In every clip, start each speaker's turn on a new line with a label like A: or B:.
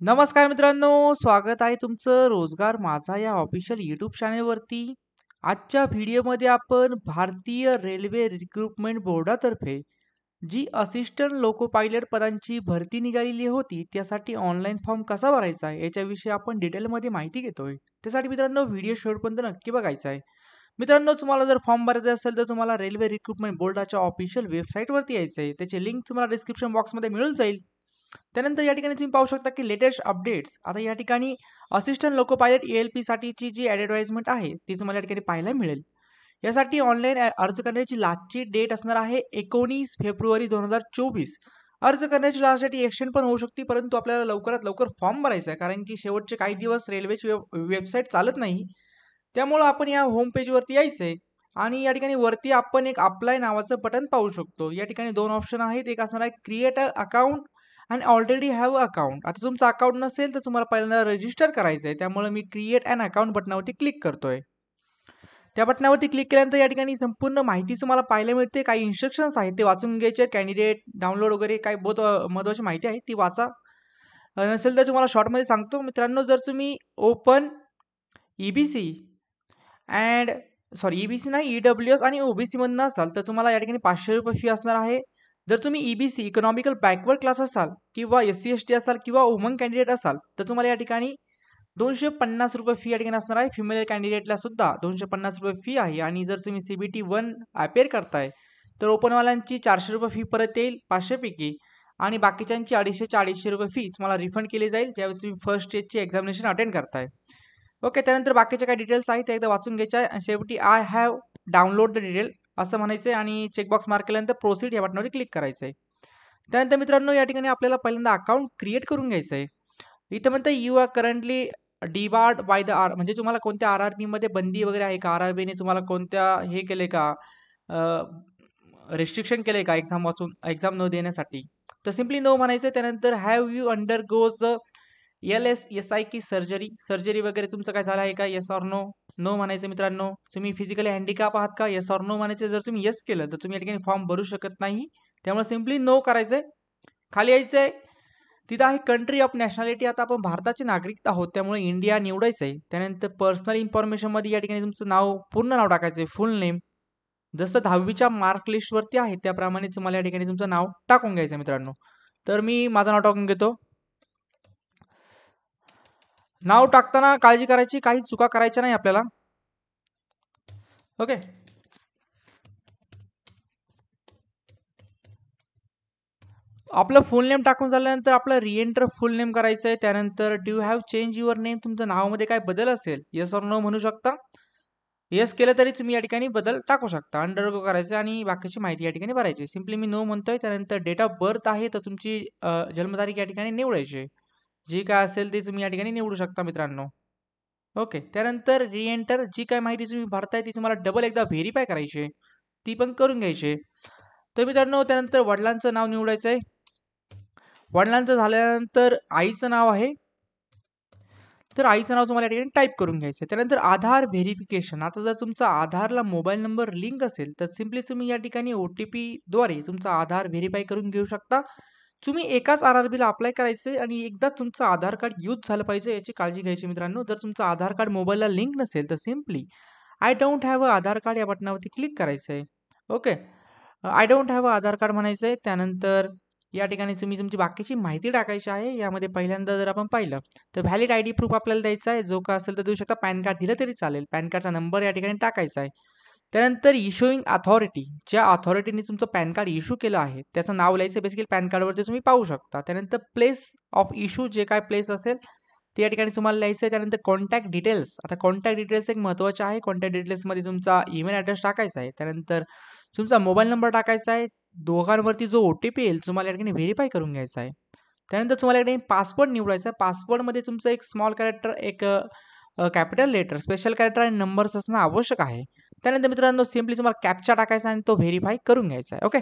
A: नमस्कार मित्रांनो, स्वागत आहे तुमचं रोजगार माझा या ऑफिशियल यूट्यूब चॅनेलवरती. आजच्या व्हिडिओमध्ये आपण भारतीय रेल्वे रिक्रुटमेंट बोर्डातर्फे जी असिस्टंट लोको पायलट पदांची भरती निघालेली होती, त्यासाठी ऑनलाईन फॉर्म कसा भरायचा आहे याच्याविषयी आपण डिटेलमध्ये माहिती घेतोय. त्यासाठी मित्रांनो व्हिडिओ शेवटपर्यंत नक्की बघायचा आहे. मित्रांनो, तुम्हाला जर फॉर्म भरायचा असेल तर तुम्हाला रेल्वे रिक्रुटमेंट बोर्डाच्या ऑफिशियल वेबसाईटवरती यायचं आहे. त्याची लिंक तुम्हाला डिस्क्रिप्शन बॉक्समध्ये मिळून जाईल. त्यानंतर या ठिकाणी तुम्ही पाहू शकता की लेटेस्ट अपडेट्स आता या ठिकाणी असिस्टंट लोको पायलट ELP साठीची जी ॲडव्हर्टाइजमेंट आहे ती तुम्हाला या ठिकाणी पाहायला मिळेल. यासाठी ऑनलाईन अर्ज करण्याची लास्टची डेट असणार आहे 19 फेब्रुवारी 2024. अर्ज करण्याची लास्ट डेट एक्सटेंड पण होऊ शकते, परंतु आपल्याला लवकरात लवकर फॉर्म भरायचा आहे, कारण की शेवटचे काही दिवस रेल्वेची वेबसाईट चालत नाही. त्यामुळं आपण या होम पेजवरती यायचं आहे आणि या ठिकाणी वरती आपण एक अप्लाय नावाचं बटन पाहू शकतो. या ठिकाणी दोन ऑप्शन आहेत. एक असणार आहे क्रिएट अ अकाउंट आणि ऑलरेडी हॅव अकाउंट. आता तुमचं अकाउंट नसेल तर तुम्हाला पहिल्यांदा रजिस्टर करायचं आहे. त्यामुळे मी क्रिएट अन अकाउंट बटनावरती क्लिक करतोय. त्या बटनावरती क्लिक केल्यानंतर या ठिकाणी संपूर्ण माहिती तुम्हाला पाहायला मिळते. काही इन्स्ट्रक्शन्स आहेत ते वाचून घ्यायचे. कॅन्डिडेट डाउनलोड वगैरे काही बहुत महत्त्वाची माहिती आहे ती वाचा. नसेल तर तुम्हाला शॉर्टमध्ये सांगतो मित्रांनो, जर तुम्ही ओपन EBC अँड EBC नाही, EWS आणि OBC मधनं असाल तर तुम्हाला या ठिकाणी ₹500 फी असणार आहे. जर तुम्ही EBC इकॉनॉमिकल बॅकवर्ड क्लास असाल किंवा SC ST असाल किंवा वुमन कॅन्डिडेट असाल तर तुम्हाला या ठिकाणी ₹250 फी या ठिकाणी असणार आहे. फिमेल कॅन्डिडेटला सुद्धा ₹250 फी आहे. आणि जर तुम्ही CBT 1 अपेअर करताय तर ओपनवाल्यांची ₹400 फी परत येईल 500 पैकी, आणि बाकीच्यांची ₹250 फी तुम्हाला रिफंड केली जाईल ज्यावेळी तुम्ही फर्स्ट स्टेजची एक्झामिनेशन अटेंड करताय. ओके, त्यानंतर बाकीचे काही डिटेल्स आहेत ते एकदा वाचून घ्यायचे आहे आणि शेवटी I have download the detail असं म्हणायचं आहे आणि चेकबॉक्स मार्क केल्यानंतर प्रोसीड या बटनावर क्लिक करायचं आहे. त्यानंतर मित्रांनो या ठिकाणी आपल्याला पहिल्यांदा अकाउंट क्रिएट करून घ्यायचं आहे. इथं म्हणतं you are currently debarred by the म्हणजे तुम्हाला कोणत्या RRB मध्ये बंदी वगैरे आहे का, RRB ने तुम्हाला कोणत्या हे केले का, रिस्ट्रिक्शन केले का एक्झाम वाचून एक्झाम न देण्यासाठी, तर सिम्पली नो म्हणायचं. त्यानंतर हॅव यू अंडरगोज LSSI की सर्जरी वगैरे तुमचं काय झालं आहे का, येस ऑर नो. नो म्हणायचं मित्रांनो. तुम्ही फिजिकली हँडिकॅप आहात का, येस ऑर नो म्हणायचं. जर तुम्ही येस केलं तर तुम्ही या ठिकाणी फॉर्म भरू शकत नाही, त्यामुळे सिम्पली नो करायचंय. खाली यायचंय. तिथं आहे कंट्री ऑफ नॅशनॅलिटी. आता आपण भारताचे नागरिक आहोत त्यामुळे इंडिया निवडायचं आहे. त्यानंतर पर्सनल इन्फॉर्मेशनमध्ये या ठिकाणी तुमचं नाव, पूर्ण नाव टाकायचं आहे, फुल नेम. जसं 10वीच्या मार्क लिस्टवरती आहे त्याप्रमाणे तुम्हाला या ठिकाणी तुमचं नाव टाकून घ्यायचं मित्रांनो. तर मी माझं नाव टाकून घेतो. नाव टाकताना काळजी करायची, काही चुका करायच्या नाही आपल्याला. ओके, आपलं फुल नेम टाकून झाल्यानंतर आपलं रिएंटर फुल नेम करायचं आहे. त्यानंतर do have change your name, तुमचं नावामध्ये काय बदल असेल येस ऑर नो म्हणू शकता. येस केलं तरी तुम्ही या ठिकाणी बदल टाकू शकता. अंडरगो करायचं आणि बाकीची माहिती या ठिकाणी भरायची. सिम्पली मी नो म्हणतोय. त्यानंतर डेट ऑफ बर्थ आहे तर तुमची जन्मतारीख या ठिकाणी निवडायची. जी काय असेल ते तुम्ही या ठिकाणी निवडू शकता मित्रांनो. ओके, त्यानंतर रिएंटर जी काय माहिती तुम्ही भरताय ती तुम्हाला डबल एकदा व्हेरीफाय करायची आहे, ती पण करून घ्यायची आहे. तर मित्रांनो त्यानंतर वडिलांचं नाव निवडायचं आहे. वडिलांचं झाल्यानंतर आईचं नाव आहे, तर आईचं नाव तुम्हाला या ठिकाणी टाईप करून घ्यायचं आहे. त्यानंतर आधार व्हेरिफिकेशन. आता जर तुमचा आधारला मोबाईल नंबर लिंक असेल तर सिम्पली तुम्ही या ठिकाणी OTP द्वारे तुमचा आधार व्हेरीफाय करून घेऊ शकता. तुम्ही एकाच RRBला अप्लाय करायचे आणि एकदाच तुमचं आधार कार्ड यूज झालं पाहिजे याची काळजी घ्यायची मित्रांनो. जर तुमचं आधार कार्ड मोबाईलला लिंक नसेल तर simply I don't have a Aadhaar card या बटनावरती क्लिक करायचं आहे. Okay, I don't have a Aadhaar card म्हणायचं आहे. त्यानंतर या ठिकाणी तुम्ही तुमची बाकीची माहिती टाकायची आहे. यामध्ये पहिल्यांदा जर आपण पाहिलं तर व्हॅलिड ID प्रूफ आपल्याला द्यायचा आहे. जो का असेल तर देऊ शकता. पॅन कार्ड दिलं तरी चालेल. पॅन कार्डचा नंबर या ठिकाणी टाकायचा आहे. त्यानंतर इश्युइंग अथॉरिटी, ज्या अथॉरिटीने तुमचं पॅन कार्ड इश्यू केलं आहे त्याचं नाव लिहायचं बेसिकली पॅन कार्डवरती तुम्ही पाहू शकता. त्यानंतर प्लेस ऑफ इश्यू, जे काय प्लेस असेल ते या ठिकाणी तुम्हाला लिहायचं आहे. त्यानंतर कॉन्टॅक्ट डिटेल्स. आता कॉन्टॅक्ट डिटेल्स एक महत्त्वाचे आहे. कॉन्टॅक्ट डिटेल्समध्ये तुमचा ईमेल ॲड्रेस टाकायचा आहे. त्यानंतर तुमचा मोबाईल नंबर टाकायचा आहे. दोघांवरती जो OTP येईल तुम्हाला या ठिकाणी व्हेरीफाय करून घ्यायचा आहे. त्यानंतर तुम्हाला या ठिकाणी पासवर्ड निवडायचा आहे. पासवर्डमध्ये तुमचं एक स्मॉल कॅरेक्टर, एक कॅपिटल लेटर, स्पेशल कॅरेक्टर आणि नंबर्स असणं आवश्यक आहे. त्यानंतर मित्रांनो सिम्पली तुम्हाला कॅप्चा टाकायचा आणि तो व्हेरीफाय करून घ्यायचा आहे. ओके,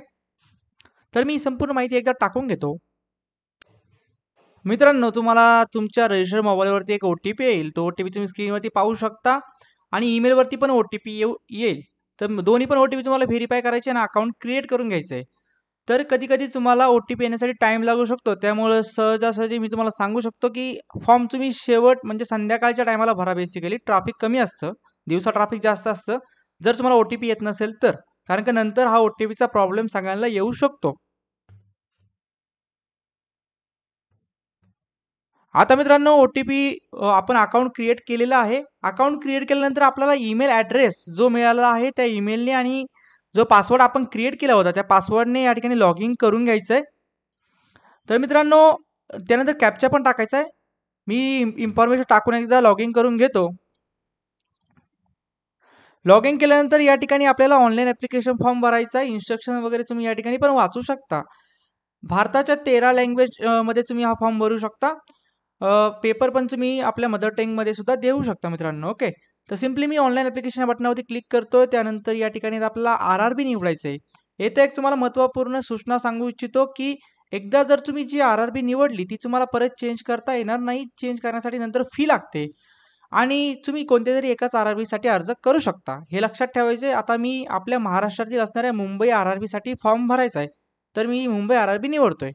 A: तर मी संपूर्ण माहिती एकदा टाकून घेतो. मित्रांनो तुम्हाला तुमच्या रजिस्टर्ड मोबाईलवरती एक OTP येईल. तो OTP तुम्ही स्क्रीनवरती पाहू शकता आणि ईमेलवरती पण OTP येईल. तर दोन्ही पण OTP तुम्हाला व्हेरीफाय करायचे आणि अकाउंट क्रिएट करून घ्यायचं आहे. तर कधी-कधी तुम्हाला ओ-टी-पी येण्यासाठी टाईम लागू शकतो. त्यामुळे सहजासहजी मी तुम्हाला सांगू शकतो, की फॉर्म तुम्ही शेवट म्हणजे संध्याकाळच्या टायमाला भरा बेसिकली. ट्रॅफिक कमी असतं. दिवसा ट्रॅफिक जास्त असतं. जर तुम्हाला ओ-टी-पी येत नसेल तर. कारण की नंतर हा ओ-टी-पीचा प्रॉब्लेम सगळ्यांना येऊ शकतो. आता मित्रांनो ओ-टी-पी आपण अकाउंट क्रिएट केलेलं आहे. अकाउंट क्रिएट केल्यानंतर आपल्याला ईमेल ॲड्रेस जो मिळाला आहे त्या ईमेलने आणि जो पासवर्ड आपण क्रिएट केला होता त्या पासवर्डने या ठिकाणी लॉग इन करून घ्यायचं आहे. तर मित्रांनो त्यानंतर कॅप्चा पण टाकायचा आहे. मी इन्फॉर्मेशन टाकून एकदा लॉग इन करून घेतो. लॉग इन केल्यानंतर या ठिकाणी आपल्याला ऑनलाईन ॲप्लिकेशन फॉर्म भरायचा आहे. इन्स्ट्रक्शन वगैरे तुम्ही या ठिकाणी पण वाचू शकता. भारताच्या 13 लँग्वेज मध्ये तुम्ही हा फॉर्म भरू शकता. पेपर पण तुम्ही आपल्या मदर टंगमध्ये सुद्धा देऊ शकता मित्रांनो. ओके. तर सिम्पली मी ऑनलाईन ॲप्लिकेशन या बटनावरती क्लिक करतोय. त्यानंतर या ठिकाणी आपल्याला आर-आर-बी निवडायचं आहे. येथे एक तुम्हाला महत्त्वपूर्ण सूचना सांगू इच्छितो, की एकदा जर तुम्ही जी आर-आर-बी निवडली, ती तुम्हाला परत चेंज करता येणार नाही. चेंज करण्यासाठी नंतर फी लागते आणि तुम्ही कोणत्यातरी एकाच आर-आर-बीसाठी अर्ज करू शकता. हे लक्षात ठेवायचं आहे. आता मी आपल्या महाराष्ट्रातील असणाऱ्या मुंबई आर-आर-बीसाठी फॉर्म भरायचा आहे. तर मी मुंबई आर-आर-बी निवडतोय.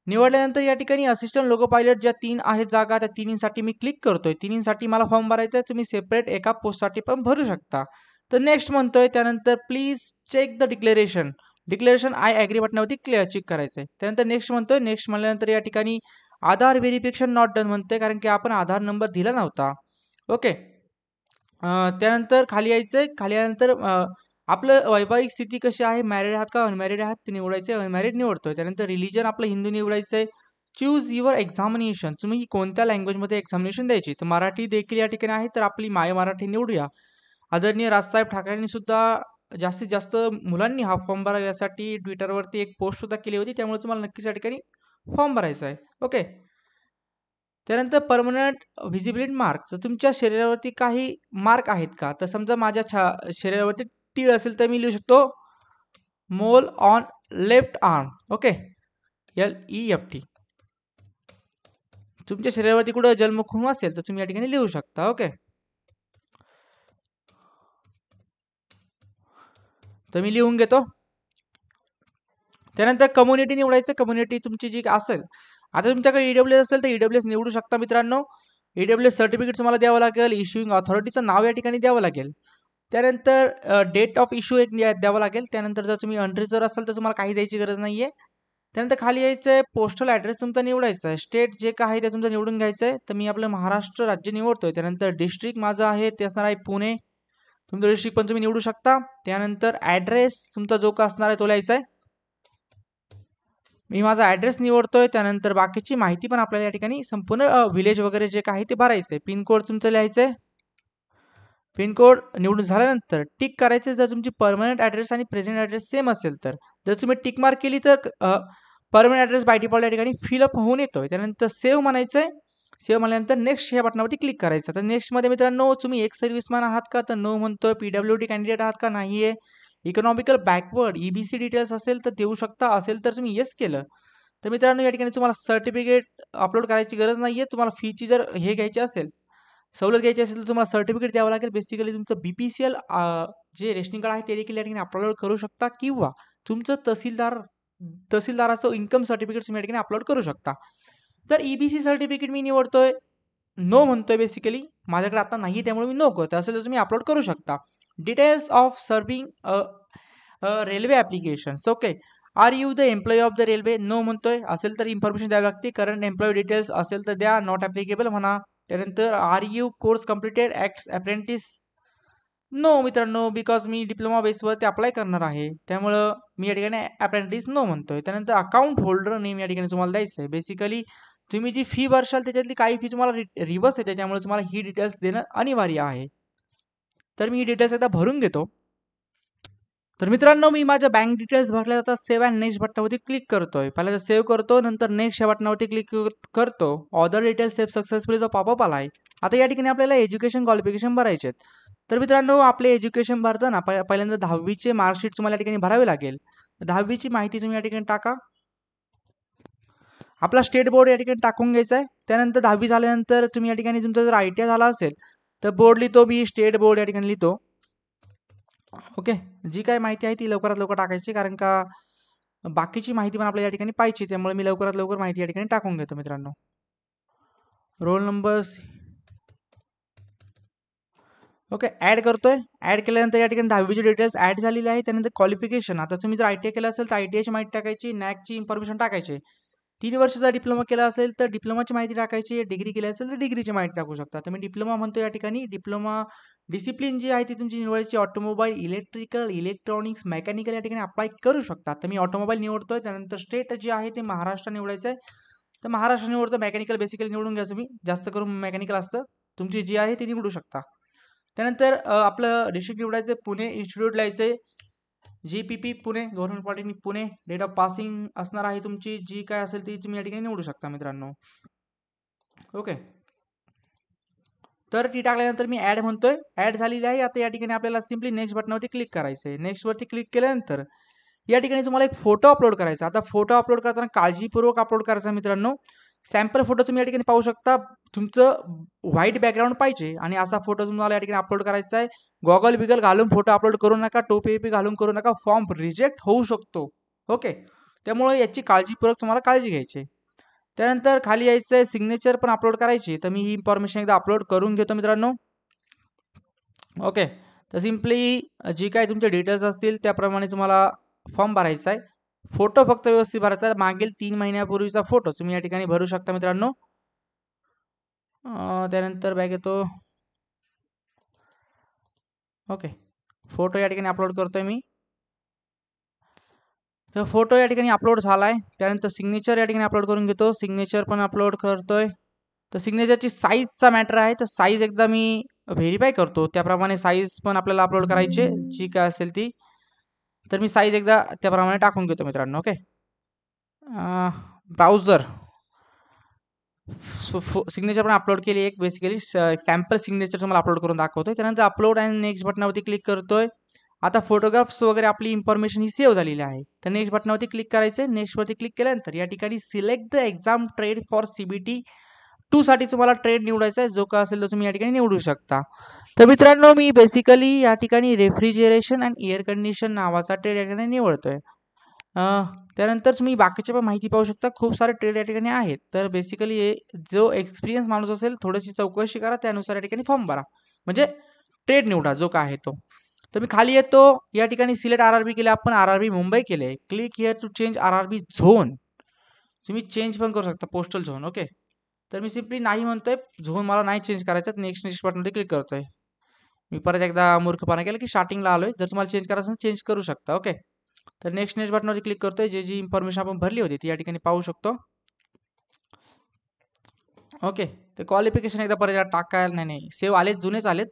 A: निवडल्यानंतर या ठिकाणी असिस्टंट लोको पायलट ज्या 3 आहेत जागा, त्या तिन्हींसाठी मी क्लिक करतोय. तिन्हींसाठी मला फॉर्म भरायचा आहे. तुम्ही सेपरेट एका पोस्टसाठी पण भरू शकता. तर नेक्स्ट म्हणतोय. त्यानंतर please check the declaration. Declaration I agree बटनावरती चेक करायचं आहे. त्यानंतर नेक्स्ट म्हणतोय. नेक्स्ट म्हणल्यानंतर या ठिकाणी आधार व्हेरिफिकेशन नॉट डन म्हणतोय, कारण की आपण आधार नंबर दिला नव्हता. ओके. त्यानंतर खाली यायचंय. खाली आल्यानंतर आपलं वैवाहिक स्थिती कशी आहे, मॅरिड आहात का अनमॅरिड आहात ते निवडायचं आहे. अनमॅरिड निवडतोय. त्यानंतर रिलिजन आपलं हिंदू निवडायचं आहे. Choose your examination. तुम्ही कोणत्या लँग्वेजमध्ये एक्झामिनेशन द्यायची. तर मराठी देखील या ठिकाणी आहे, तर आपली माय मराठी निवडूया. आदरणीय राजसाहेब ठाकरेंनी सुद्धा जास्तीत जास्त मुलांनी हा फॉर्म भरावा यासाठी ट्विटरवरती एक पोस्ट सुद्धा केली होती. त्यामुळे तुम्हाला नक्कीच या ठिकाणी फॉर्म भरायचा आहे. ओके. त्यानंतर पर्मनंट व्हिजिबिलिटी मार्क. जर तुमच्या शरीरावरती काही मार्क आहेत का? तर समजा माझ्या शरीरावरती तीळ असेल तर मी लिहू शकतो मोल on left arm. Okay. LEFT. तुमच्या शरीरावरती कुठं जन्मखून असेल तर तुम्ही या ठिकाणी लिहू शकता. ओके. तर मी लिहून घेतो. त्यानंतर कम्युनिटी निवडायचं. कम्युनिटी तुमची जी असेल. आता तुमच्याकडे EWS असेल तर EWS निवडू शकता मित्रांनो. EWS सर्टिफिकेट तुम्हाला द्यावं लागेल. इश्यूइंग ऑथॉरिटीचं नाव या ठिकाणी द्यावं लागेल. त्यानंतर डेट ऑफ इश्यू एक द्यावं लागेल. त्यानंतर जर तुम्ही अनरिझर्व्ह असाल तर तुम्हाला काही द्यायची गरज नाहीये. त्यानंतर खाली यायचं आहे. पोस्टल ॲड्रेस तुमचा निवडायचा आहे. स्टेट जे काय आहे ते तुमचं निवडून घ्यायचं आहे. तर मी आपलं महाराष्ट्र राज्य निवडतोय. त्यानंतर डिस्ट्रिक्ट माझं आहे ते असणार आहे पुणे. तुमचं डिस्ट्रिक्ट पण तुम्ही निवडू शकता. त्यानंतर ॲड्रेस तुमचा जो का असणार आहे तो लिहायचा आहे. मी माझा ॲड्रेस निवडतोय. त्यानंतर बाकीची माहिती पण आपल्याला या ठिकाणी संपूर्ण विलेज वगैरे जे काही ते भरायचं आहे. पिनकोड तुमचं लिहायचं आहे. पिनकोड निवडून झाल्यानंतर टिक करायचं जर तुमची परमनंट ॲड्रेस आणि प्रेझेंट ॲड्रेस सेम असेल तर. जर तुम्ही टिक मार्क केली तर परमनंट ॲड्रेस बाय डिफॉल्ट या ठिकाणी फिलअप होऊन येतोय. त्यानंतर सेव्ह म्हणायचं आहे. सेव्ह म्हणल्यानंतर नेक्स्ट या बटनावरती क्लिक करायचं. तर नेक्स्टमध्ये मित्रांनो तुम्ही एक सर्व्हिसमॅन आहात का? तर नो म्हणतोय. PWD कॅन्डिडेट आहात का? नाही आहे. इकॉनॉमिकल बॅकवर्ड EBC डिटेल्स असेल तर देऊ शकता. असेल तर तुम्ही येस केलं. तर मित्रांनो या ठिकाणी तुम्हाला सर्टिफिकेट अपलोड करायची गरज नाहीये. तुम्हाला फीची जर हे घ्यायची असेल, सवलत घ्यायची असेल तर तुम्हाला सर्टिफिकेट द्यावं लागेल. बेसिकली तुमचं BPCL जे रेशनिंग कार्ड आहे ते देखील या ठिकाणी अपलोड करू शकता किंवा तुमचं तहसीलदाराचं इन्कम सर्टिफिकेट तुम्ही या ठिकाणी अपलोड करू शकता. तर EBC सर्टिफिकेट मी निवडतोय. नो म्हणतोय बेसिकली. माझ्याकडे आता नाही त्यामुळे मी नो करतोय. असेल तर तुम्ही अपलोड करू शकता. Details of serving railway applications. Okay. Are you the employee of the railway? No म्हणतोय. असेल तर इन्फॉर्मेशन द्यावी लागते. करंट एम्प्लॉई डिटेल्स असेल तर द्या. नॉट ॲप्लिकेबल म्हणा. त्यानंतर are you course completed act apprentice? No मित्रांनो, बिकॉज मी डिप्लोमा बेसवरती अप्लाय करणार आहे. त्यामुळं मी या ठिकाणी अप्रेंटिस नो म्हणतोय. त्यानंतर अकाउंट होल्डर नेम या ठिकाणी तुम्हाला द्यायचं आहे. बेसिकली तुम्ही जी फी भरशाल त्याच्यातली काही फी तुम्हाला रिवर्स येते. त्यामुळे तुम्हाला ही डिटेल्स देणं अनिवार्य आहे. तर मी ही डिटेल्स आता भरून घेतो. तर मित्रांनो मी माझ्या बँक डिटेल्स भरल्या जातात. सेव्ह अँड नेक्स्ट बटनावरती क्लिक करतोय. पहिल्यांदा सेव्ह करतो, नंतर नेक्स्ट या बटनावरती क्लिक करतो. ऑदर डिटेल्स सेव्ह सक्सेसफुली जो पॉपअप आलाय. आता या ठिकाणी आपल्याला एज्युकेशन क्वालिफिकेशन भरायचे आहेत. तर मित्रांनो आपले एज्युकेशन भरताना पहिल्यांदा 10वीचे मार्कशीट तुम्हाला या ठिकाणी भरावे लागेल. 10वीची माहिती तुम्ही या ठिकाणी टाका. आपला स्टेट बोर्ड या ठिकाणी टाकून घ्यायचा आहे. त्यानंतर 10वी झाल्यानंतर तुम्ही या ठिकाणी तुमचा जर ITI झाला असेल तर बोर्ड लिहितो मी, स्टेट बोर्ड या ठिकाणी लिहितो. ओके. जी काही माहिती आहे ती लवकरात लवकर टाकायची, कारण का बाकीची माहिती पण आपल्याला या ठिकाणी पाहिजे, त्यामुळे मी लवकरात लवकर माहिती या ठिकाणी टाकून घेतो मित्रांनो. रोल नंबर्स ओके ॲड करतोय. ॲड केल्यानंतर या ठिकाणी 10वीचे डिटेल्स ॲड झालेले आहे. त्यानंतर क्वालिफिकेशन, आता तुम्ही जर ITI केलं असेल तर ITIची माहिती टाकायची, नॅकची इन्फॉर्मेशन टाकायची. 3 वर्षाचा डिप्लोमा केला असेल तर डिप्लोमाची माहिती टाकायची, डिग्री केली असेल तर डिग्रीची माहिती टाकू शकता. तर मी डिप्लोमा म्हणतो या ठिकाणी. डिप्लोमा डिसिप्लिन जी आहे ती तुमची निवडायची ऑटोमोबाईल, इलेक्ट्रिकल, इलेक्ट्रॉनिक्स, मेकॅनिकल या ठिकाणी अप्लाय करू शकता. तर मी ऑटोमोबाईल निवडतोय. त्यानंतर स्टेट जे आहे ते महाराष्ट्र निवडायचं आहे. तर महाराष्ट्र निवडतो. मेकॅनिकल बेसिकली निवडून घ्या तुम्ही, जास्त करून मेकॅनिकल असतं. तुमची जी आहे ती निवडू शकता. त्यानंतर आपलं डिस्ट्रिक्ट निवडायचं पुणे, इन्स्टिट्यूट लिहायचं GPP Pune, government polytechnic Pune. Date of passing असणार आहे तुमची जी काय असेल ती तुम्ही या ठिकाणी निवडू शकता मित्रांनो. ओके, तर ती टाकल्यानंतर मी ॲड म्हणतोय. ॲड झालेली आहे. आता या ठिकाणी आपल्याला सिम्पली नेक्स्ट बटनावरती क्लिक करायचं आहे. नेक्स्टवरती क्लिक केल्यानंतर या ठिकाणी तुम्हाला एक फोटो अपलोड करायचा. आता फोटो अपलोड करताना काळजीपूर्वक अपलोड करायचा मित्रांनो. सॅम्पल फोटो तुम्ही या ठिकाणी पाहू शकता. तुमचं व्हाईट बॅकग्राऊंड पाहिजे आणि असा फोटो तुम्हाला या ठिकाणी अपलोड करायचा आहे. गॉगल बिगल घालून फोटो अपलोड करू नका, टोपी घालून करू नका, फॉर्म रिजेक्ट होऊ शकतो. ओके, त्यामुळे याची काळजीपूर्वक तुम्हाला काळजी घ्यायची. त्यानंतर खाली यायचं आहे, सिग्नेचर पण अपलोड करायची. तर मी ही इन्फॉर्मेशन एकदा अपलोड करून घेतो मित्रांनो. ओके, तर सिम्पली जी काही तुमचे डिटेल्स असतील त्याप्रमाणे तुम्हाला फॉर्म भरायचा आहे. फोटो फक्त व्यवस्थित भरायचा आहे. मागील 3 महिन्यापूर्वीचा फोटो तुम्ही या ठिकाणी भरू शकता मित्रांनो. त्यानंतर बॅक येतो. ओके, फोटो या ठिकाणी अपलोड करतोय मी. तर फोटो या ठिकाणी अपलोड झाला आहे. त्यानंतर सिग्नेचर या ठिकाणी अपलोड करून घेतो. सिग्नेचर पण अपलोड करतोय. तर सिग्नेचरची साईजचा मॅटर आहे. तर साईज एकदा मी व्हेरीफाय करतो. त्याप्रमाणे साईज पण आपल्याला अपलोड करायची जी काय असेल ती. तर मी साईज एकदा त्याप्रमाणे टाकून घेतो मित्रांनो. ओके, ब्राउझर सिग्नेचर पण अपलोड केली एक बेसिकली सॅम्पल सिग्नेचर तुम्हाला अपलोड करून दाखवतोय. त्यानंतर अपलोड आणि नेक्स्ट बटनावरती क्लिक करतोय. आता फोटोग्राफ्स वगैरे आपली इन्फॉर्मेशन ही सेव्ह झालेली आहे. तर नेक्स्ट बटनावरती क्लिक करायचं आहे. नेक्स्टवरती क्लिक केल्यानंतर या ठिकाणी select the exam trade for CBT 2 साठी तुम्हाला ट्रेड निवडायचा आहे. जो का असेल तो तुम्ही या ठिकाणी निवडू शकता. तर मित्रांनो मी बेसिकली या ठिकाणी रेफ्रिजरेशन अँड एअर कंडिशन नावाचा ट्रेड या ठिकाणी निवडतोय. त्यानंतर तुम्ही बाकीच्या पण माहिती पाहू शकता. खूप सारे ट्रेड या ठिकाणी आहेत. तर बेसिकली जो एक्सपिरियन्स माणूस असेल थोडीशी चौकशी करा, त्यानुसार या ठिकाणी फॉर्म भरा, म्हणजे ट्रेड निवडा जो काय आहे तो. तर मी खाली येतो. या ठिकाणी सिलेक्ट RRB केले आपण, RRB मुंबई केले. Click here to change RRB zone. तुम्ही चेंज पण करू शकता पोस्टल झोन. ओके, तर मी सिम्पली नाही म्हणतोय, झोन मला नाही चेंज करायचा. नेक्स्ट बटनमध्ये क्लिक करतोय. मी परत एकदा मूर्खपणा केला की स्टार्टिंगला आलोय. जर तुम्हाला चेंज करायचं असेल चेंज करू शकता. ओके, तर नेक्स्ट बटनवरती क्लिक करतोय. जी इन्फॉर्मेशन आपण भरली होती ती या ठिकाणी पाहू शकतो. ओके, तर क्वालिफिकेशन एकदा परत टाकायला नाही सेव्ह आलेत, जुनेच आलेत.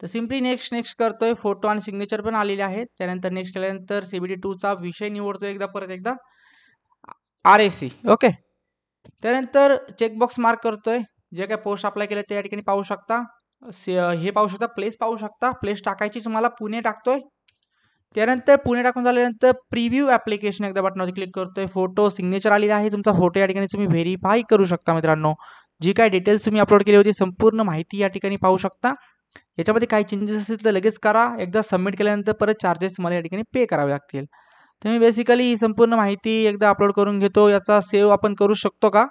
A: तर सिम्पली नेक्स्ट करतोय. फोटो आणि सिग्नेचर पण आलेले आहेत. त्यानंतर नेक्स्ट केल्यानंतर CBT 2चा विषय निवडतोय परत एकदा RAC. ओके, त्यानंतर चेकबॉक्स मार्क करतोय. जे काय पोस्ट अप्लाय केलं ते या ठिकाणी पाहू शकता. हे पाहू शकता, प्लेस पाहू शकता. प्लेस टाकायची तुम्हाला पुणे टाकतोय. त्यानंतर पुणे टाकून झाल्यानंतर प्रिव्ह्यू ॲप्लिकेशन एकदा बटनावरती क्लिक करतोय. फोटो सिग्नेचर आलेला आहे. तुमचा फोटो या ठिकाणी तुम्ही व्हेरीफाय करू शकता मित्रांनो. जी काय डिटेल्स तुम्ही अपलोड केली होती संपूर्ण माहिती या ठिकाणी पाहू शकता. याच्यामध्ये काही चेंजेस असतील तर लगेच करा. एकदा सबमिट केल्यानंतर परत चार्जेस तुम्हाला या ठिकाणी पे करावे लागतील. तर मी बेसिकली ही संपूर्ण माहिती एकदा अपलोड करून घेतो. याचा सेव्ह आपण करू शकतो का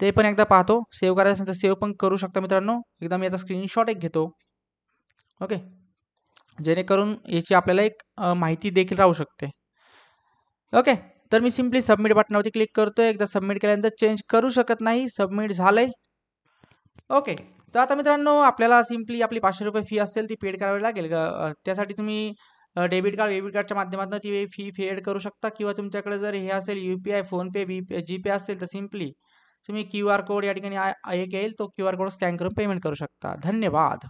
A: ते पण एकदा पाहतो. सेव्ह करायचं असेल तर सेव्ह पण करू शकता मित्रांनो. एकदा मी याचा स्क्रीनशॉट एक घेतो. ओके, जेणेकरून याची आपल्याला एक माहिती देखील राहू शकते. ओके, तर मी सिम्पली सबमिट बटनावरती क्लिक करतोय. एकदा सबमिट केल्यानंतर चेंज करू शकत नाही. सबमिट झालंय. ओके, तर आता मित्रांनो आपल्याला सिम्पली आपली ₹500 फी असेल ती पेड करावी लागेल. त्यासाठी तुम्ही डेबिट कार्डच्या माध्यमातून ती फी पेड करू शकता, किंवा तुमच्याकडे जर हे असेल UPI, फोनपे, GPay असेल तर सिम्पली तुम्ही QR कोड या ठिकाणी एक येईल, तो QR कोड स्कॅन करून पेमेंट करू शकता. धन्यवाद.